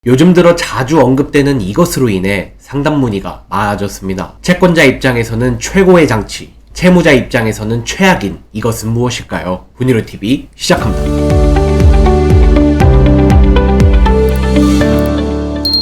요즘 들어 자주 언급되는 이것으로 인해 상담 문의가 많아졌습니다. 채권자 입장에서는 최고의 장치, 채무자 입장에서는 최악인 이것은 무엇일까요? 훈이로TV 시작합니다.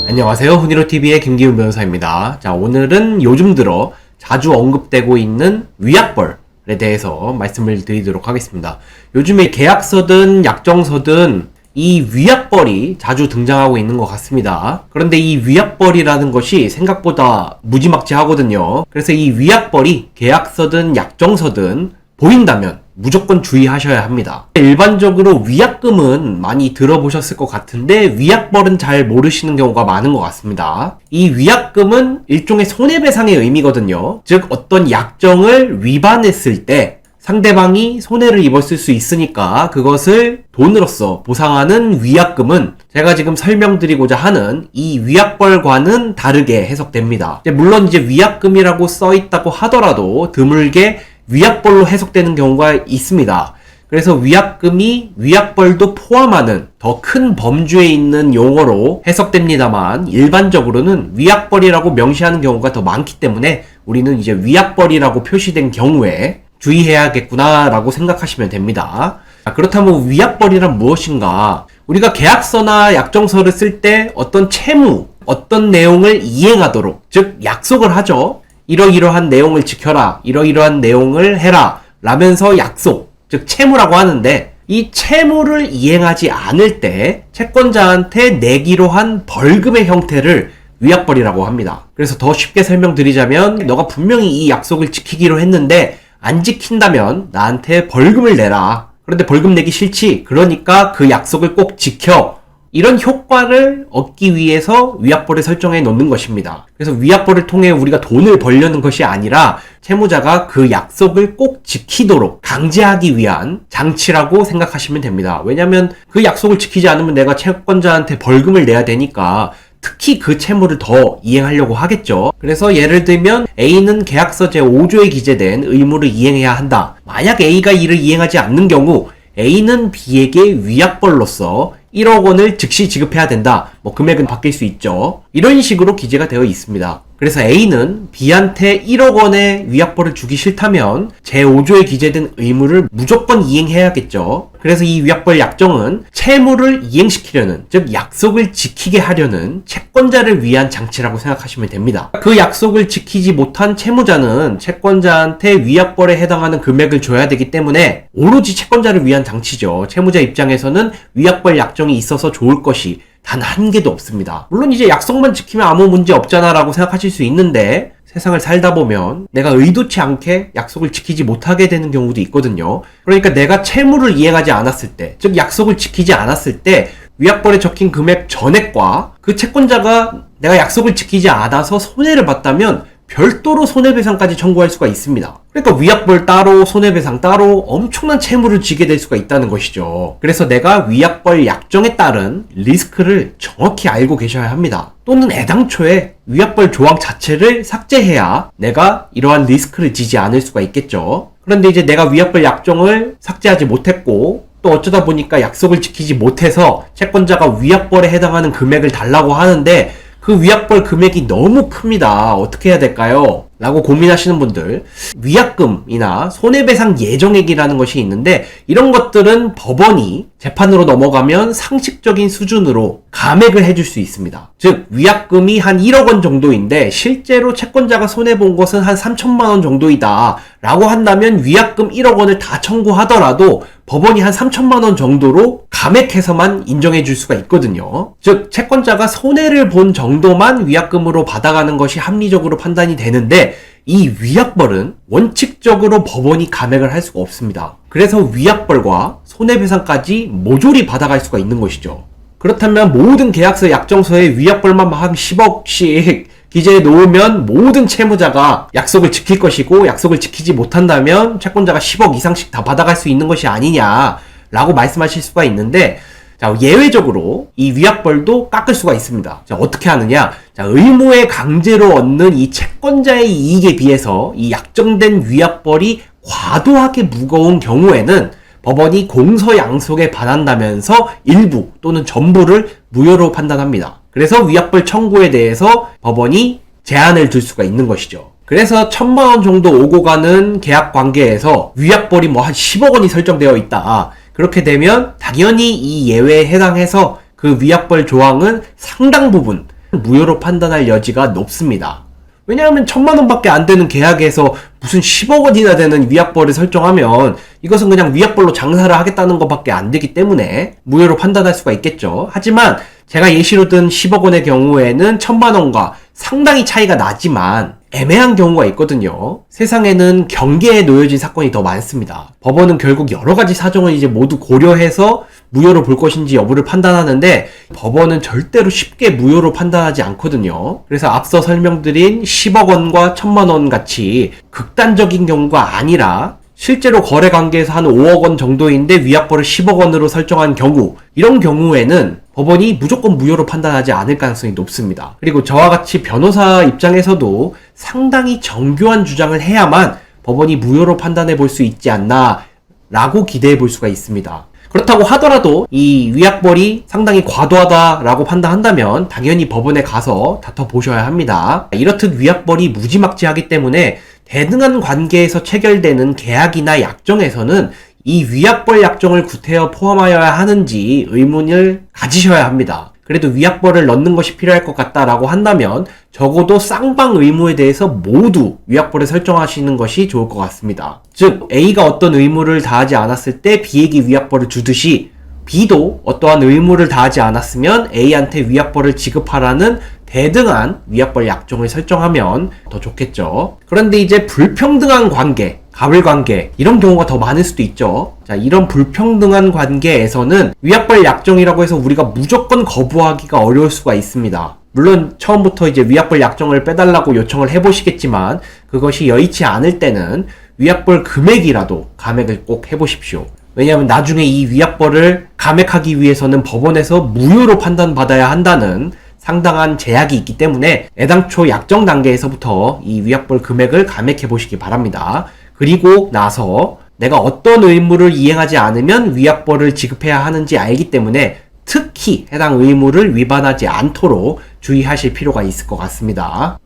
안녕하세요. 훈이로TV의 김기훈 변호사입니다. 자, 오늘은 요즘 들어 자주 언급되고 있는 위약벌에 대해서 말씀을 드리도록 하겠습니다. 요즘에 계약서든 약정서든 이 위약벌이 자주 등장하고 있는 것 같습니다. 그런데 이 위약벌이라는 것이 생각보다 무지막지하거든요. 그래서 이 위약벌이 계약서든 약정서든 보인다면 무조건 주의하셔야 합니다. 일반적으로 위약금은 많이 들어보셨을 것 같은데 위약벌은 잘 모르시는 경우가 많은 것 같습니다. 이 위약금은 일종의 손해배상의 의미거든요. 즉 어떤 약정을 위반했을 때 상대방이 손해를 입었을 수 있으니까 그것을 돈으로서 보상하는 위약금은 제가 지금 설명드리고자 하는 이 위약벌과는 다르게 해석됩니다. 물론 이제 위약금이라고 써있다고 하더라도 드물게 위약벌로 해석되는 경우가 있습니다. 그래서 위약금이 위약벌도 포함하는 더 큰 범주에 있는 용어로 해석됩니다만 일반적으로는 위약벌이라고 명시하는 경우가 더 많기 때문에 우리는 이제 위약벌이라고 표시된 경우에 주의해야겠구나 라고 생각하시면 됩니다. 자, 그렇다면 위약벌이란 무엇인가? 우리가 계약서나 약정서를 쓸 때 어떤 채무, 어떤 내용을 이행하도록, 즉 약속을 하죠. 이러이러한 내용을 지켜라, 이러이러한 내용을 해라 라면서 약속, 즉 채무라고 하는데 이 채무를 이행하지 않을 때 채권자한테 내기로 한 벌금의 형태를 위약벌이라고 합니다. 그래서 더 쉽게 설명드리자면 너가 분명히 이 약속을 지키기로 했는데 안 지킨다면 나한테 벌금을 내라. 그런데 벌금 내기 싫지. 그러니까 그 약속을 꼭 지켜. 이런 효과를 얻기 위해서 위약벌을 설정해 놓는 것입니다. 그래서 위약벌을 통해 우리가 돈을 벌려는 것이 아니라 채무자가 그 약속을 꼭 지키도록 강제하기 위한 장치라고 생각하시면 됩니다. 왜냐하면 그 약속을 지키지 않으면 내가 채권자한테 벌금을 내야 되니까 특히 그 채무를 더 이행하려고 하겠죠. 그래서 예를 들면 A는 계약서 제5조에 기재된 의무를 이행해야 한다. 만약 A가 이를 이행하지 않는 경우 A는 B에게 위약벌로서 1억 원을 즉시 지급해야 된다. 금액은 바뀔 수 있죠. 이런 식으로 기재가 되어 있습니다. 그래서 A는 B한테 1억 원의 위약벌을 주기 싫다면 제5조에 기재된 의무를 무조건 이행해야겠죠. 그래서 이 위약벌 약정은 채무를 이행시키려는, 즉 약속을 지키게 하려는 채권자를 위한 장치라고 생각하시면 됩니다. 그 약속을 지키지 못한 채무자는 채권자한테 위약벌에 해당하는 금액을 줘야 되기 때문에 오로지 채권자를 위한 장치죠. 채무자 입장에서는 위약벌 약정이 있어서 좋을 것이 단 한 개도 없습니다. 물론 이제 약속만 지키면 아무 문제 없잖아 라고 생각하실 수 있는데 세상을 살다 보면 내가 의도치 않게 약속을 지키지 못하게 되는 경우도 있거든요. 그러니까 내가 채무를 이행하지 않았을 때, 즉 약속을 지키지 않았을 때 위약벌에 적힌 금액 전액과 그 채권자가 내가 약속을 지키지 않아서 손해를 봤다면 별도로 손해배상까지 청구할 수가 있습니다. 그러니까 위약벌 따로, 손해배상 따로 엄청난 채무를 지게 될 수가 있다는 것이죠. 그래서 내가 위약벌 약정에 따른 리스크를 정확히 알고 계셔야 합니다. 또는 애당초에 위약벌 조항 자체를 삭제해야 내가 이러한 리스크를 지지 않을 수가 있겠죠. 그런데 이제 내가 위약벌 약정을 삭제하지 못했고 또 어쩌다 보니까 약속을 지키지 못해서 채권자가 위약벌에 해당하는 금액을 달라고 하는데 그 위약벌 금액이 너무 큽니다. 어떻게 해야 될까요? 라고 고민하시는 분들, 위약금이나 손해배상 예정액이라는 것이 있는데 이런 것들은 법원이 재판으로 넘어가면 상식적인 수준으로 감액을 해줄 수 있습니다. 즉 위약금이 한 1억 원 정도인데 실제로 채권자가 손해본 것은 한 3천만 원 정도이다 라고 한다면 위약금 1억 원을 다 청구하더라도 법원이 한 3천만 원 정도로 감액해서만 인정해 줄 수가 있거든요. 즉 채권자가 손해를 본 정도만 위약금으로 받아가는 것이 합리적으로 판단이 되는데 이 위약벌은 원칙적으로 법원이 감액을 할 수가 없습니다. 그래서 위약벌과 손해배상까지 모조리 받아갈 수가 있는 것이죠. 그렇다면 모든 계약서 약정서에 위약벌만 한 10억씩 기재해 놓으면 모든 채무자가 약속을 지킬 것이고 약속을 지키지 못한다면 채권자가 10억 이상씩 다 받아갈 수 있는 것이 아니냐라고 말씀하실 수가 있는데 자, 예외적으로 이 위약벌도 깎을 수가 있습니다. 자, 어떻게 하느냐? 자, 의무에 강제로 얻는 이 채권자의 이익에 비해서 이 약정된 위약벌이 과도하게 무거운 경우에는 법원이 공소양속에 반한다면서 일부 또는 전부를 무효로 판단합니다. 그래서 위약벌 청구에 대해서 법원이 제한을 둘 수가 있는 것이죠. 그래서 1,000만 원 정도 오고 가는 계약 관계에서 위약벌이 뭐 한 10억 원이 설정되어 있다. 그렇게 되면 당연히 이 예외에 해당해서 그 위약벌 조항은 상당 부분 무효로 판단할 여지가 높습니다. 왜냐하면 1,000만 원밖에 안 되는 계약에서 무슨 10억 원이나 되는 위약벌을 설정하면 이것은 그냥 위약벌로 장사를 하겠다는 것밖에 안 되기 때문에 무효로 판단할 수가 있겠죠. 하지만 제가 예시로 든 10억 원의 경우에는 1,000만 원과 상당히 차이가 나지만 애매한 경우가 있거든요. 세상에는 경계에 놓여진 사건이 더 많습니다. 법원은 결국 여러 가지 사정을 이제 모두 고려해서 무효로 볼 것인지 여부를 판단하는데 법원은 절대로 쉽게 무효로 판단하지 않거든요. 그래서 앞서 설명드린 10억 원과 1,000만 원 같이 극단적인 경우가 아니라 실제로 거래 관계에서 한 5억 원 정도인데 위약벌을 10억 원으로 설정한 경우, 이런 경우에는 법원이 무조건 무효로 판단하지 않을 가능성이 높습니다. 그리고 저와 같이 변호사 입장에서도 상당히 정교한 주장을 해야만 법원이 무효로 판단해 볼 수 있지 않나 라고 기대해 볼 수가 있습니다. 그렇다고 하더라도 이 위약벌이 상당히 과도하다라고 판단한다면 당연히 법원에 가서 다퉈보셔야 합니다. 이렇듯 위약벌이 무지막지하기 때문에 대등한 관계에서 체결되는 계약이나 약정에서는 이 위약벌 약정을 구태여 포함하여야 하는지 의문을 가지셔야 합니다. 그래도 위약벌을 넣는 것이 필요할 것 같다라고 한다면 적어도 쌍방 의무에 대해서 모두 위약벌을 설정하시는 것이 좋을 것 같습니다. 즉 A가 어떤 의무를 다하지 않았을 때 B에게 위약벌을 주듯이 B도 어떠한 의무를 다하지 않았으면 A한테 위약벌을 지급하라는 대등한 위약벌 약정을 설정하면 더 좋겠죠. 그런데 이제 불평등한 관계, 가불관계 이런 경우가 더 많을 수도 있죠. 자, 이런 불평등한 관계에서는 위약벌 약정이라고 해서 우리가 무조건 거부하기가 어려울 수가 있습니다. 물론 처음부터 이제 위약벌 약정을 빼달라고 요청을 해보시겠지만 그것이 여의치 않을 때는 위약벌 금액이라도 감액을 꼭 해보십시오. 왜냐하면 나중에 이 위약벌을 감액하기 위해서는 법원에서 무효로 판단받아야 한다는 상당한 제약이 있기 때문에 애당초 약정 단계에서부터 이 위약벌 금액을 감액해 보시기 바랍니다. 그리고 나서 내가 어떤 의무를 이행하지 않으면 위약벌을 지급해야 하는지 알기 때문에 특히 해당 의무를 위반하지 않도록 주의하실 필요가 있을 것 같습니다.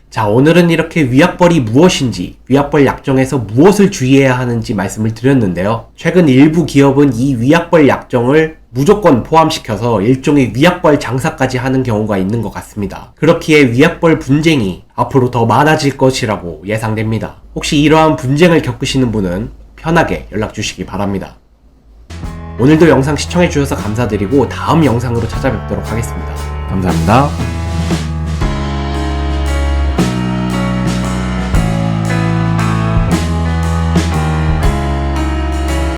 자, 오늘은 이렇게 위약벌이 무엇인지, 위약벌 약정에서 무엇을 주의해야 하는지 말씀을 드렸는데요. 최근 일부 기업은 이 위약벌 약정을 무조건 포함시켜서 일종의 위약벌 장사까지 하는 경우가 있는 것 같습니다. 그렇기에 위약벌 분쟁이 앞으로 더 많아질 것이라고 예상됩니다. 혹시 이러한 분쟁을 겪으시는 분은 편하게 연락 주시기 바랍니다. 오늘도 영상 시청해주셔서 감사드리고 다음 영상으로 찾아뵙도록 하겠습니다. 감사합니다.